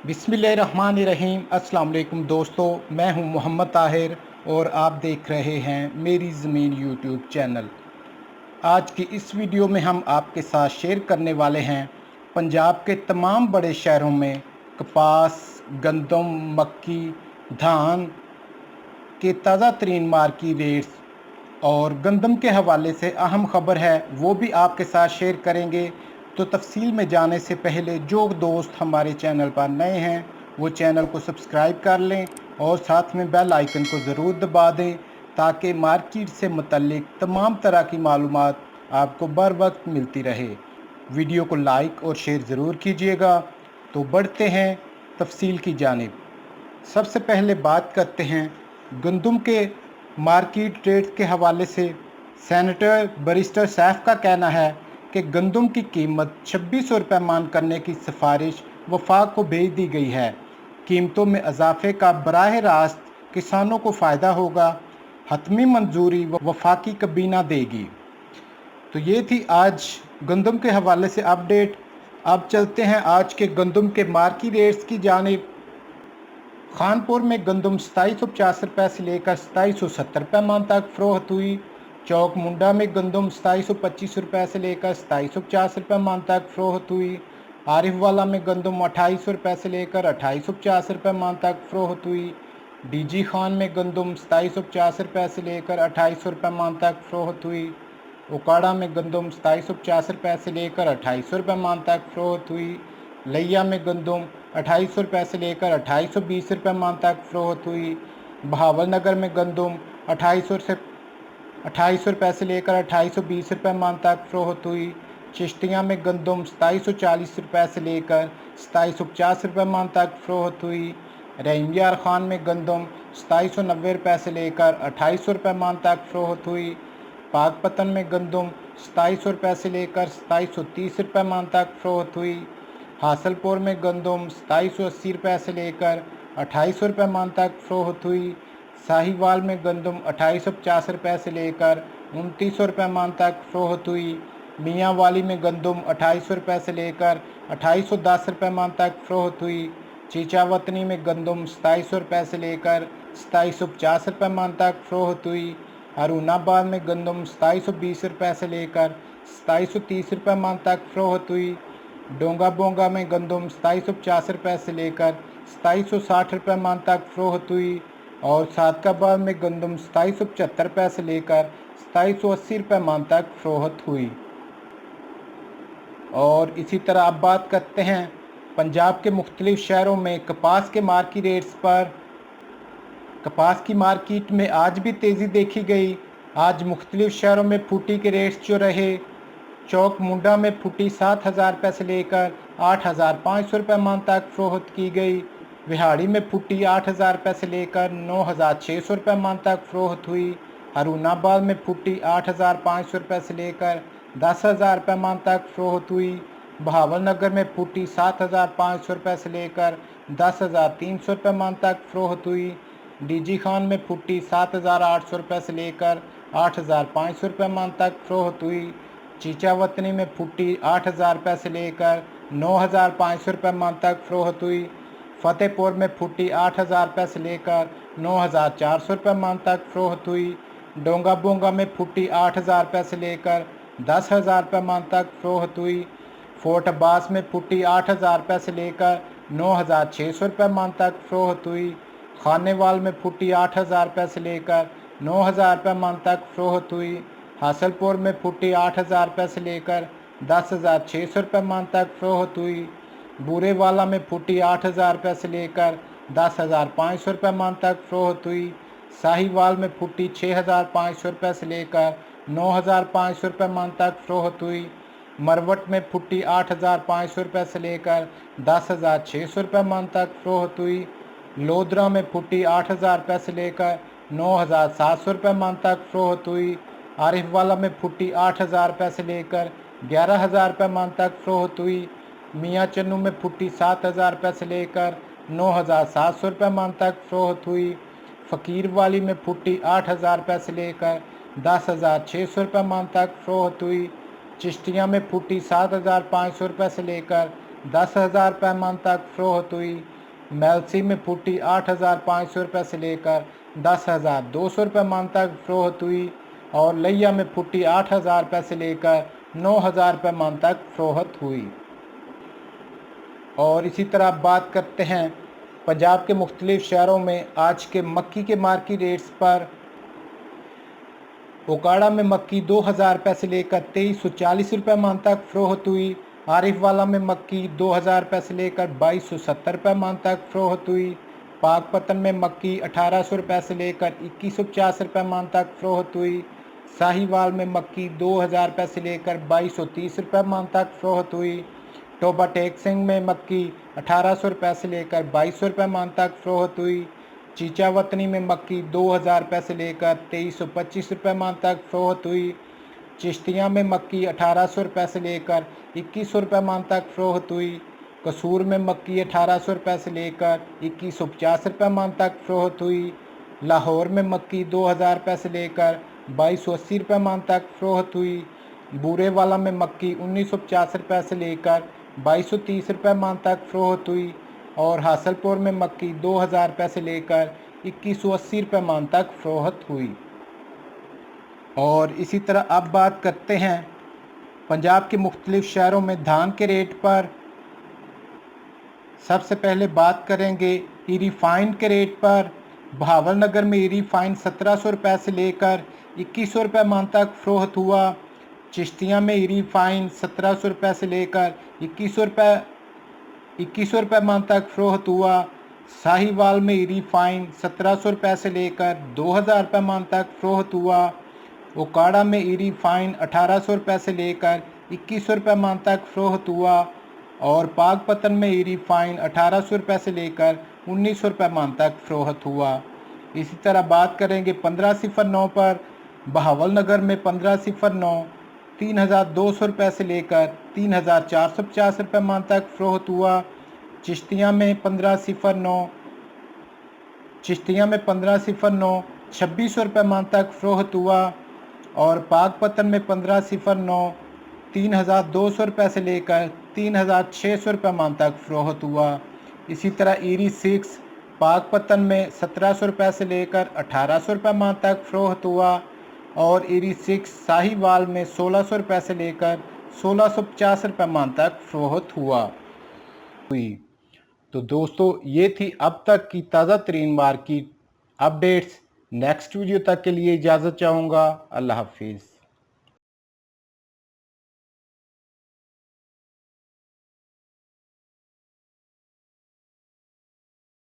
बिस्मिल्लाहिर्रहमानिर्रहीम। अस्सलाम वालेकुम दोस्तों, मैं हूं मोहम्मद ताहिर और आप देख रहे हैं मेरी ज़मीन यूट्यूब चैनल। आज की इस वीडियो में हम आपके साथ शेयर करने वाले हैं पंजाब के तमाम बड़े शहरों में कपास, गंदम, मक्की, धान के ताज़ा तरीन मार्केट रेट्स और गंदम के हवाले से अहम खबर है वो भी आपके साथ शेयर करेंगे। तो तफसील में जाने से पहले जो दोस्त हमारे चैनल पर नए हैं वो चैनल को सब्सक्राइब कर लें और साथ में बेल आइकन को ज़रूर दबा दें ताकि मार्केट से मुतल्लिक तमाम तरह की मालूमात आपको बर वक्त मिलती रहे। वीडियो को लाइक और शेयर ज़रूर कीजिएगा। तो बढ़ते हैं तफसील की जानिब। सबसे पहले बात करते हैं गंदम के मार्केट रेट के हवाले से। सेनेटर बैरिस्टर सैफ का कहना है कि गंदम की कीमत 2600 रुपये मान करने की सिफारिश वफाक को भेज दी गई है। कीमतों में इजाफे का बराह रास्त किसानों को फ़ायदा होगा। हतमी मंजूरी वफाकी कबीना देगी। तो ये थी आज गंदम के हवाले से अपडेट। अब चलते हैं आज के गंदम के मार्केट रेट्स की जानिब। खानपुर में गंदम 2750 रुपये से लेकर 2770 रुपये मान तक फ़रोख्त हुई। चौक मुंडा में गंदम 2725 रुपये से लेकर 2750 रुपये मान तक फ़रोख्त हुई। आरिफ वाला में गंदम 2800 रुपये से लेकर 2850 रुपये मान तक फ़रोख्त हुई। डीजी खान में गंदम 2750 रुपये से लेकर 2800 रुपये मान तक फ़रोख्त हुई। उकाड़ा में गंदम 2750 रुपये से लेकर 2800 रुपये मान तक फ़रोख्त हुई। लिया में गंदम 2800 रुपये से लेकर 2820 रुपये मान तक फ़रोख्त हुई। बहावल नगर में गंदम 2800 रुपये से लेकर 2820 रुपये मान तक फ़रोख्त हुई। चिश्तिया में गंदम 2740 रुपये से लेकर 2750 रुपये मान तक फ़रोख्त हुई। रहीम यार खान में गंदम 2790 रुपये से लेकर 2800 रुपये मान तक फ़रोख्त हुई। पाकपतन में गंदम 2700 रुपये से लेकर 2730 रुपये मान तक फ़रोख्त हुई। हासलपुर में गंदम 2780 रुपये से लेकर 2800 रुपये मान तक फ़रोख्त हुई। साहिवाल में गंदम 2850 रुपये से लेकर 2900 रुपये मान तक फ़रोख्त हुई। मियाँ वाली में गंदम 2800 रुपये से लेकर 2810 रुपये मान तक फ़रोख्त हुई। चीचावतनी में गंदम 2700 रुपये से लेकर 2750 रुपये मान तक फ़रोख्त हुई। हारूनाबाद में गंदम 2720 रुपये से लेकर 2730 रुपये मान तक फ़रोख्त हुई। डोंगा बोंगा में गंदम 2750 रुपये से लेकर 2760 रुपये मान तक फ़रोख्त हुई और सादकाबाद में गंदम 2775 रुपये से लेकर 2780 रुपये मान तक फ़रोख्त हुई। और इसी तरह अब बात करते हैं पंजाब के मुख्तलिफ़ शहरों में कपास के मार्केट रेट्स पर। कपास की मार्केट में आज भी तेज़ी देखी गई। आज मुख्तलिफ़ शहरों में फूटी के रेट्स जो रहे, चौक मुंडा में फुटी 7000 रुपये से लेकर 8500 रुपये मान तक फ़रोख्त की गई। विहाड़ी में फुटी 8000 रुपये से लेकर 9600 रुपये मान तक फ़रोख्त हुई। हारूनाबाद में फुटी 8500 रुपये से लेकर 10000 रुपये मान तक फ़रोख्त हुई। बहावल नगर में फुटी 7500 रुपये से लेकर 10300 रुपये मान तक फ़रोख्त हुई। डीजी खान में फुटी 7800 रुपये से लेकर 8500 रुपये मान तक फ़रोख्त हुई। चीचावतनी में फुटी 8000 रुपये से लेकर 9500 रुपये मान तक फ़रोख्त हुई। फ़तेहपुर में फुटी 8000 रुपये से लेकर 9400 रुपये मान तक फ़रोख्त हुई। डोंगा बोंगा में फुटी 8000 रुपये से लेकर 10000 रुपये मान तक फ़रोख्त हुई। फोर्ट अब्बास में फुटी 8000 रुपये से लेकर 9600 रुपये मान तक फ़रोख्त हुई। खानेवाल में फुटी 8000 रुपये से लेकर 9000 रुपये मान तक फ़रोख्त हुई। हासलपुर में फुटी 8000 रुपये से लेकर 10600 रुपये मान तक फ़रोख्त हुई। बूरेवाला में फुटी 8000 रुपये से लेकर 10500 रुपये मान तक फ़रोख्त हुई। साहिवाल में फुटी 6500 रुपये से लेकर 9500 रुपये मान तक फ़रोख्त हुई। मरवट में फुटी 8500 रुपये से लेकर 10600 रुपये मान तक फ़रोख्त हुई। लोधरा में फुटी 8000 रुपये से लेकर 9700 रुपये मान तक फ़रोख्त हुई। आरिफ वाला में फुटी 8000 रुपये से लेकर 11000 रुपये मान तक फ़रोख्त हुई। मियाँ चन्नू में फुटी 7000 रुपये से लेकर 9700 रुपये मान तक फ़रोख्त हुई। फ़कीर वाली में फुटी 8000 रुपये से लेकर 10600 रुपये मान तक फ़रोख्त हुई। चिश्तिया में फुटी 7500 रुपये से लेकर 10000 रुपये मान तक फ़रोख्त हुई। मेलसी में फुटी 8,500 रुपये से लेकर 10,200 रुपये मान तक फ़रोख्त हुई और लिया में फुटी 8,000 रुपये से लेकर 9,000 रुपये मान तक फ़रोख्त हुई। और इसी तरह बात करते हैं पंजाब के मुख्तलिफ शहरों में आज के मक्की के मार्केट रेट्स पर। ओकाड़ा में मक्की 2,000 रुपये से लेकर 2,340 रुपये मान तक फ़रोख्त हुई। आरिफ वाला में मक्की 2,000 रुपये से लेकर 2,270 रुपये मान तक फ़रोख्त हुई। पाकपतन में मक्की 1,800 रुपये से लेकर 2,150 रुपये मान तक फ़रोख्त हुई। साहिवाल में मक्की 2,000 रुपये से लेकर 2,230 रुपये मान तक फ़रोख्त हुई। टोबा टेक सिंह में मक्की 1,800 रुपये से लेकर 2,200 रुपये मान तक फ़रोख्त हुई। चीचा वतनी में मक्की 2,000 रुपये से लेकर 2,325 रुपये मान तक फ़रोख्त हुई। चिश्तिया में मक्की 1,800 रुपये से लेकर 2,100 रुपये मान तक फ़रोख्त हुई। कसूर में मक्की 1,800 रुपये से लेकर 2,150 रुपये मान तक फ़रोख्त हुई। लाहौर में मक्की 2,000 रुपये से लेकर 2,280 रुपये मान तक फ़रोख्त हुई। बूरे वाला में मक्की 1,950 रुपये से लेकर 2,230 रुपये मान तक फ़रोख्त हुई और हासलपुर में मक्की 2,000 रुपये से लेकर 2,180 रुपये मान तक फ़रोख्त हुई। और इसी तरह अब बात करते हैं पंजाब के मुख्तलिफ शहरों में धान के रेट पर। सबसे पहले बात करेंगे ई रिफाइन के रेट पर। बहावल नगर में ई रिफाइन 1,700 रुपये से लेकर 2,100 रुपये मान तक फ़रोख्त हुआ। चिश्तिया में ई रिफाइन 1,700 रुपये से लेकर 2,100 रुपये मान तक फ़रोख्त हुआ। साहिवाल में ई रिफाइन 1,700 रुपये से लेकर 2,000 रुपये मान तक फ़रोख्त हुआ। ओकाड़ा में ई रिफाइन 1,800 रुपये से लेकर 2,100 रुपये मान तक फ़रोख्त हुआ और पाकपतन में ई रिफाइन 1,800 रुपये से लेकर 1,900 रुपये मान तक फ़रोख्त हुआ। इसी तरह बात करेंगे 1509 पर। बहावल नगर में 1509 3,200 रुपये से लेकर 3,450 रुपये मान तक फ़रोख्त हुआ। चिश्तिया में 1509 2,600 रुपये मान तक फ़रोख्त हुआ और पाकपतन में 1509 3,200 रुपये से लेकर 3,600 रुपये मान तक फ़रोख्त हुआ। इसी तरह ईरी 6 पाकपतन में 1,700 रुपये से लेकर 1,800 रुपये मान तक फ़रोख्त हुआ और ईरी 6 साहिवाल में 1,600 रुपये से लेकर 1,650 रुपये मान तक फ़रोख्त हुई। तो दोस्तों ये थी अब तक की ताज़ा तरीन मार्केट अपडेट्स। नेक्स्ट वीडियो तक के लिए इजाज़त चाहूँगा। अल्लाह हाफिज़।